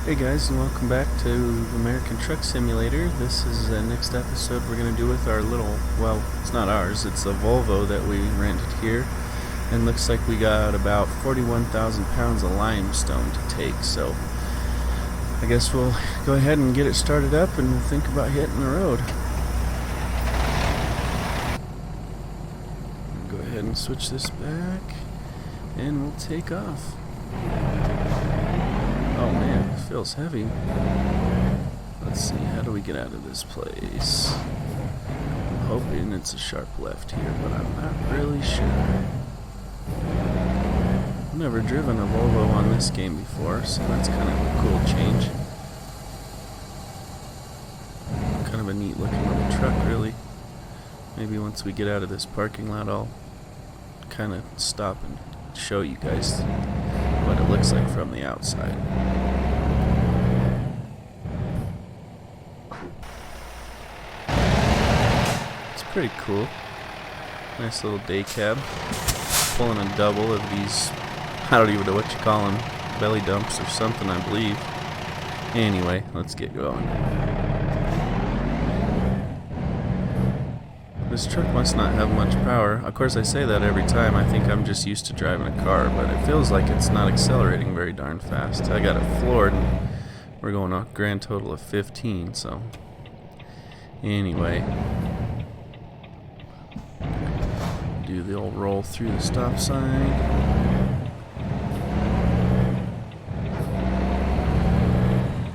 Hey guys, and welcome back to American Truck Simulator. This is the next episode we're going to do with our little, well, it's not ours, it's a Volvo that we rented here. And looks like we got about 41,000 pounds of limestone to take, so I guess we'll go ahead and get it started up and we'll think about hitting the road. Go ahead and switch this back and we'll take off. Oh man, it feels heavy. Let's see, how do we get out of this place? I'm hoping it's a sharp left here, but I'm not really sure. I've never driven a Volvo on this game before, so that's kind of a cool change. Kind of a neat looking little truck, really. Maybe once we get out of this parking lot, I'll kind of stop and show you guys what it looks like from the outside. It's pretty cool. Nice little day cab. Pulling a double of these, I don't even know what you call them, belly dumps or something, I believe. Anyway, let's get going. This truck must not have much power. Of course, I say that every time. I think I'm just used to driving a car, but it feels like it's not accelerating very darn fast. I got it floored, and we're going a grand total of 15, so... Anyway. Do the old roll through the stop sign.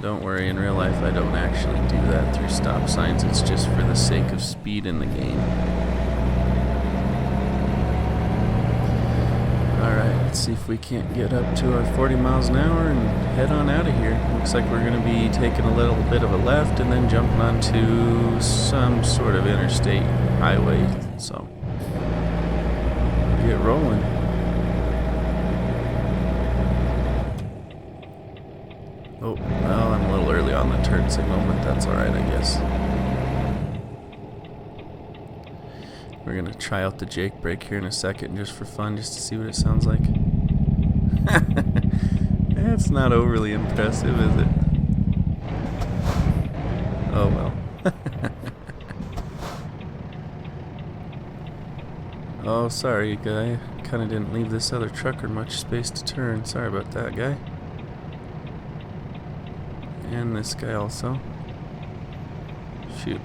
Don't worry, in real life I don't actually do that through stop signs, it's just for the sake of speed in the game. Alright, let's see if we can't get up to our 40 miles an hour and head on out of here. Looks like we're going to be taking a little bit of a left and then jumping onto some sort of interstate highway, so get rolling. Oh, well, I'm a little early on the turn signal, but that's alright, I guess. We're gonna try out the Jake brake here in a second, just for fun, just to see what it sounds like. It's not overly impressive, is it? Oh well. Oh, sorry, guy. Kinda didn't leave this other trucker much space to turn. Sorry about that, guy. And this guy also. Shoot.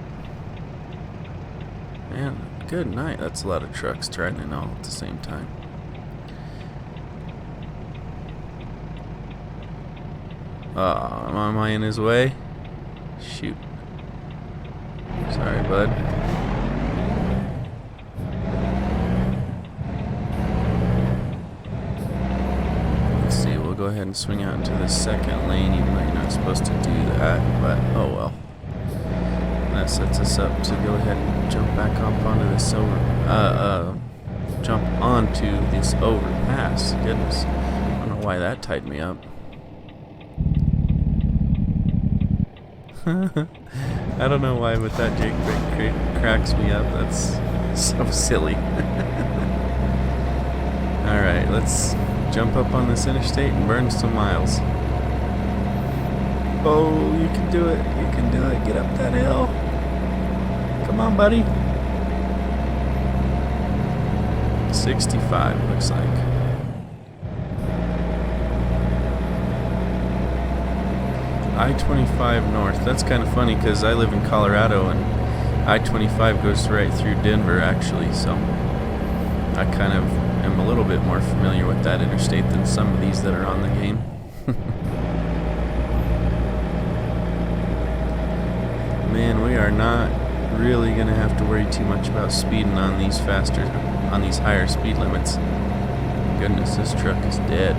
Man, good night. That's a lot of trucks trying in all at the same time. Am I in his way? Shoot. Sorry, bud. Go ahead and swing out into the second lane, even though you're not supposed to do that, but oh well. That sets us up to go ahead and jump back up onto this overpass. Goodness, I don't know why that tied me up. I don't know why, but that Jake brake cracks me up. That's so silly. Alright, let's jump up on this interstate and burn some miles. Oh, you can do it. You can do it. Get up that hill. Come on, buddy. 65, looks like. I-25 north. That's kind of funny because I live in Colorado and I-25 goes right through Denver, actually, so I kind of am a little bit more familiar with that interstate than some of these that are on the game. Man, we are not really gonna have to worry too much about speeding on these higher speed limits. Goodness, this truck is dead.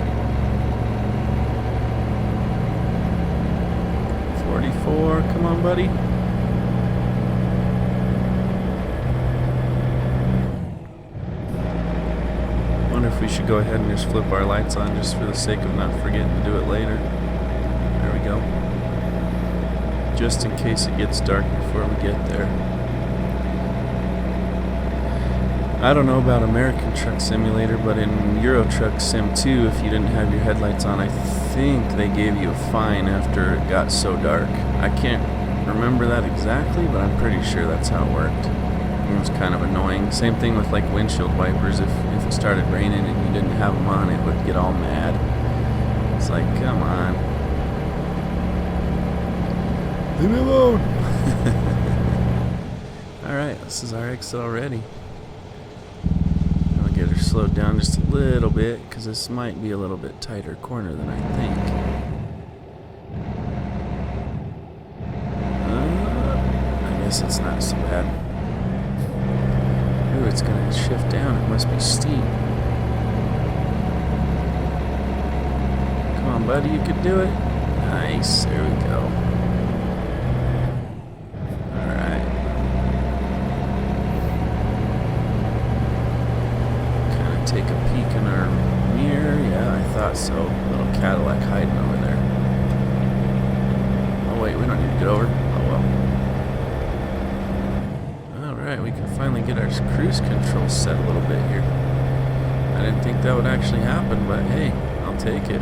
44, come on, buddy. If we should go ahead and just flip our lights on just for the sake of not forgetting to do it later. There we go. Just in case it gets dark before we get there. I don't know about American Truck Simulator, but in Euro Truck Sim 2, if you didn't have your headlights on, I think they gave you a fine after it got so dark. I can't remember that exactly, but I'm pretty sure that's how it worked. It was kind of annoying. Same thing with like windshield wipers. If it started raining and you didn't have them on, it would get all mad. It's like, come on. Leave me alone. Alright, this is our exit already. I'll get her slowed down just a little bit, because this might be a little bit tighter corner than I think. I guess it's not so bad. Ooh, it's going to shift down. It must be steep. Come on, buddy, you could do it. Nice, there we go. Take a peek in our mirror. Yeah, I thought so. Little Cadillac hiding over there. Oh wait, we don't need to get over. Oh well. Alright, we can finally get our cruise control set a little bit here. I didn't think that would actually happen, but hey, I'll take it.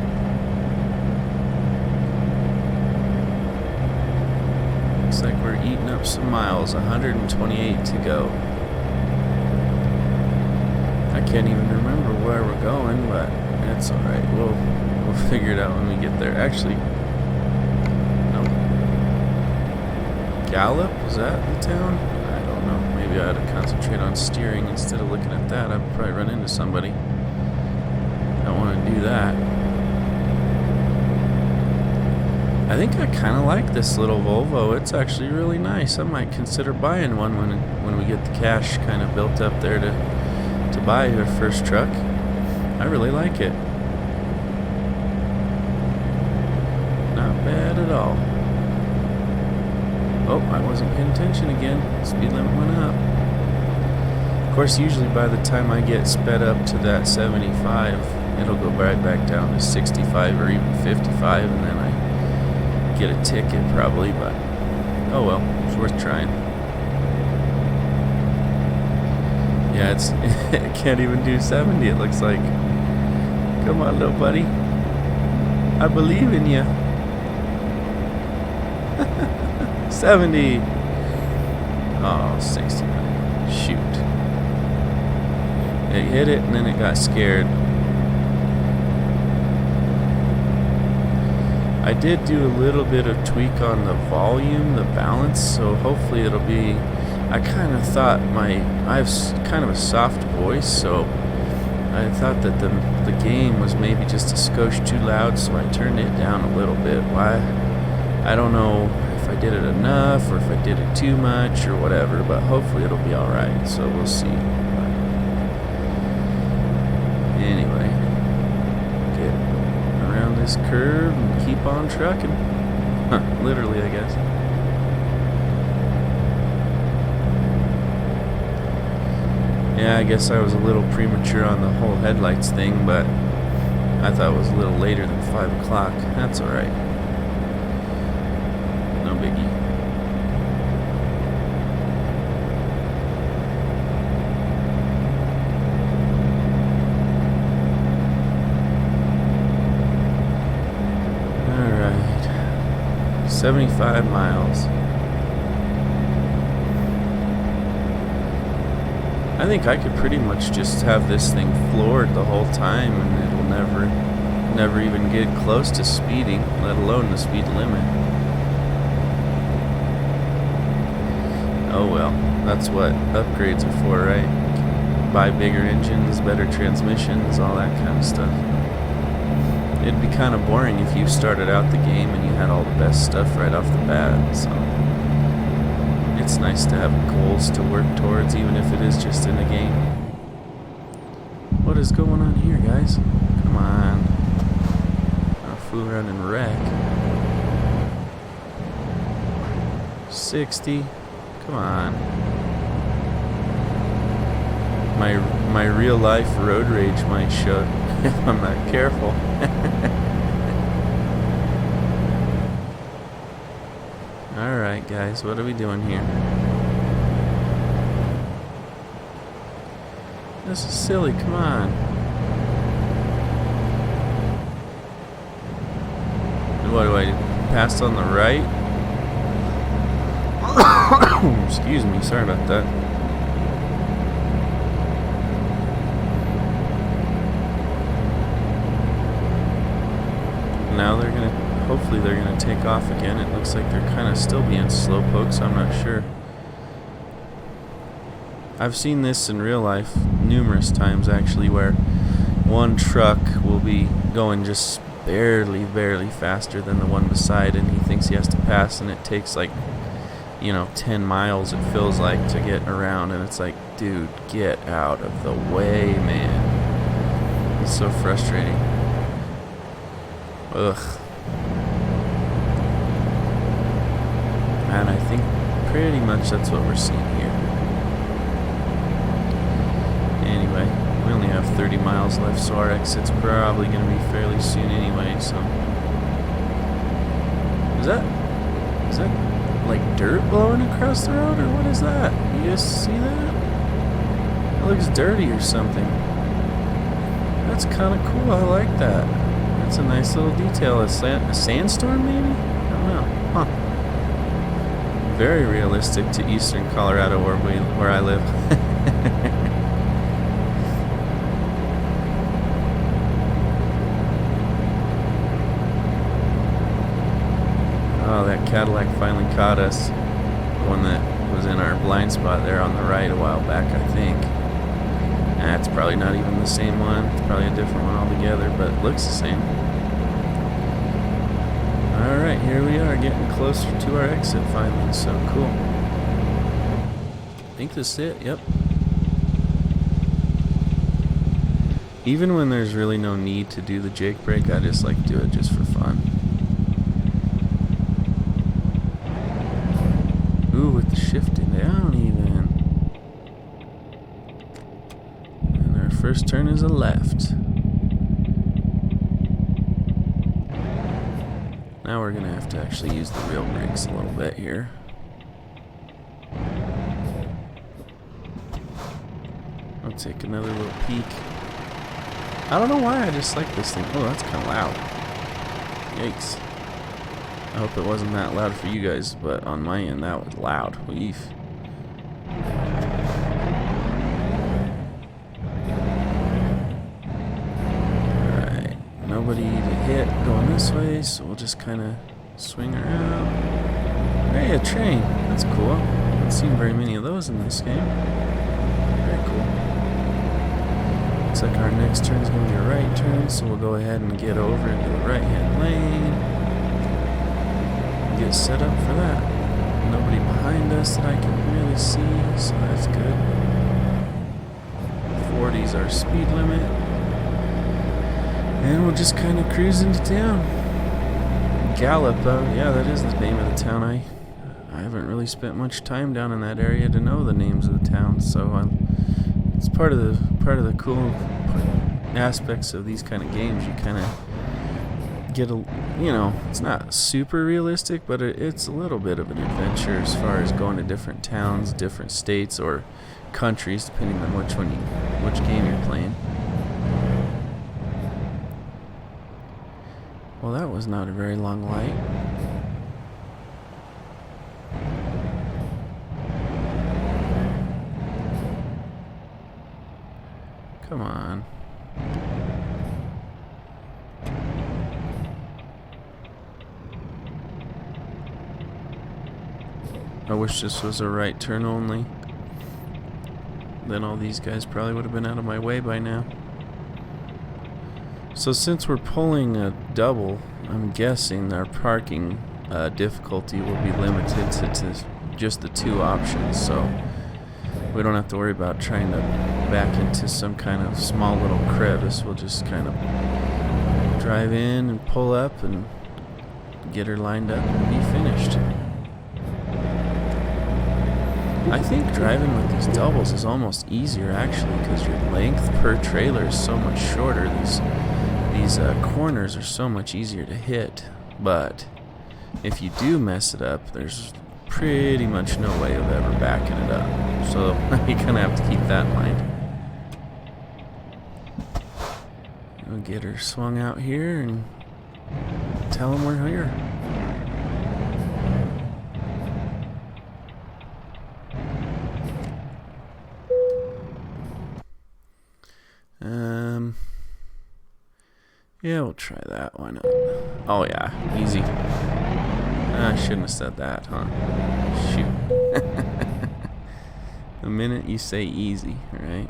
Looks like we're eating up some miles. 128 to go. I can't even remember where we're going, but that's alright. We'll figure it out when we get there. Actually, no. Gallup? Was that the town? I don't know. Maybe I ought to concentrate on steering instead of looking at that. I'd probably run into somebody. I don't want to do that. I think I kind of like this little Volvo. It's actually really nice. I might consider buying one when we get the cash kind of built up there to buy your first truck. I really like it. Not bad at all. Oh, I wasn't paying attention again. Speed limit went up. Of course, usually by the time I get sped up to that 75, it'll go right back down to 65 or even 55, and then I get a ticket probably, but oh well, it's worth trying. Yeah, it can't even do 70, it looks like. Come on, little buddy. I believe in you. 70. Oh, 69. Shoot. It hit it and then it got scared. I did do a little bit of tweak on the volume, the balance, so hopefully it'll be... I kind of thought I have kind of a soft voice, so I thought that the game was maybe just a skosh too loud, so I turned it down a little bit. Why? I don't know if I did it enough or if I did it too much or whatever, but hopefully it'll be alright, so we'll see. But anyway, get around this curve and keep on trucking. Literally, I guess. Yeah, I guess I was a little premature on the whole headlights thing, but I thought it was a little later than 5 o'clock. That's alright. No biggie. Alright. 75 miles. I think I could pretty much just have this thing floored the whole time and it'll never even get close to speeding, let alone the speed limit. Oh well, that's what upgrades are for, right? Buy bigger engines, better transmissions, all that kind of stuff. It'd be kind of boring if you started out the game and you had all the best stuff right off the bat, so... It's nice to have goals to work towards, even if it is just in a game. What is going on here, guys? Come on. I'll fool around and wreck. 60. Come on. My real life road rage might show if I'm not careful. Alright guys, what are we doing here? This is silly, come on. What do I do? Pass on the right? Excuse me, sorry about that. Now they're gonna, hopefully they're gonna take off again. It looks like they're kind of still being slowpoke, so I'm not sure. I've seen this in real life numerous times actually, where one truck will be going just barely faster than the one beside, and he thinks he has to pass, and it takes like, 10 miles it feels like to get around, and it's like, dude, get out of the way, man. It's so frustrating. Ugh. And I think pretty much that's what we're seeing here. Anyway, we only have 30 miles left, so our exit's probably going to be fairly soon anyway, so. Is that like dirt blowing across the road, or what is that? You guys see that? It looks dirty or something. That's kind of cool, I like that. That's a nice little detail. A sandstorm maybe? I don't know. Huh. Very realistic to eastern Colorado where I live. Oh, that Cadillac finally caught us. The one that was in our blind spot there on the right a while back, I think. It's probably not even the same one. It's probably a different one altogether, but it looks the same. Alright, here we are getting closer to our exit finally, so cool. I think this is it, yep. Even when there's really no need to do the Jake brake, I just like to do it just for fun. Ooh, with the shifting down even. And our first turn is a left. Now we're gonna have to actually use the real brakes a little bit here. I'll take another little peek. I don't know why I just like this thing. Oh, that's kind of loud. Yikes. I hope it wasn't that loud for you guys, but on my end that was loud. Weef. Alright, nobody to hit going this way, so we'll just kind of swing around. Hey, a train. That's cool. I haven't seen very many of those in this game. Very cool. Looks like our next turn is going to be a right turn, so we'll go ahead and get over into the right-hand lane. Get set up for that. Nobody behind us that I can really see, so that's good. 40's our speed limit. And we'll just kind of cruise into town. Gallup, yeah, that is the name of the town. I haven't really spent much time down in that area to know the names of the towns, so it's part of the cool aspects of these kind of games. You kind of get it's not super realistic, but it's a little bit of an adventure as far as going to different towns, different states, or countries, depending on which game you're playing. Well, that was not a very long light. Come on. I wish this was a right turn only. Then all these guys probably would have been out of my way by now. So since we're pulling a double, I'm guessing our parking difficulty will be limited to just the two options. So we don't have to worry about trying to back into some kind of small little crevice. We'll just kind of drive in and pull up and get her lined up and be finished. I think driving with these doubles is almost easier actually, because your length per trailer is so much shorter. These corners are so much easier to hit, but if you do mess it up, there's pretty much no way of ever backing it up. So you're gonna have to keep that in mind. I'll get her swung out here and tell them we're here. Yeah, we'll try that. Why not? Oh yeah, easy. I shouldn't have said that, huh? Shoot. The minute you say easy, right?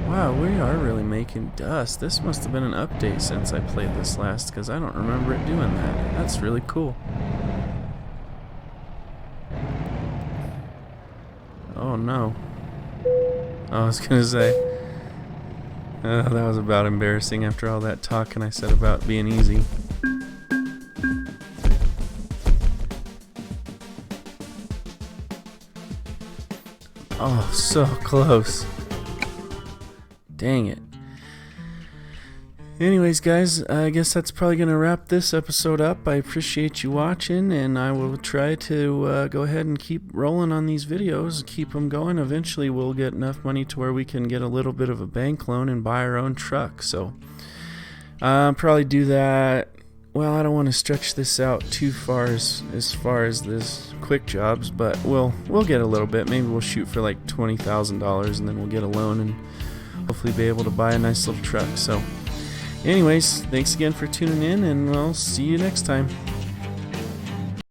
Wow, we are really making dust. This must have been an update since I played this last, because I don't remember it doing that. That's really cool. Oh no. I was gonna say, that was about embarrassing after all that talking I said about being easy. Oh, so close. Dang it. Anyways, guys, I guess that's probably going to wrap this episode up. I appreciate you watching, and I will try to go ahead and keep rolling on these videos, keep them going. Eventually, we'll get enough money to where we can get a little bit of a bank loan and buy our own truck. So, probably do that. Well, I don't want to stretch this out too far as far as this quick jobs, but we'll get a little bit. Maybe we'll shoot for like $20,000, and then we'll get a loan and hopefully be able to buy a nice little truck. So anyways, thanks again for tuning in, and I'll see you next time.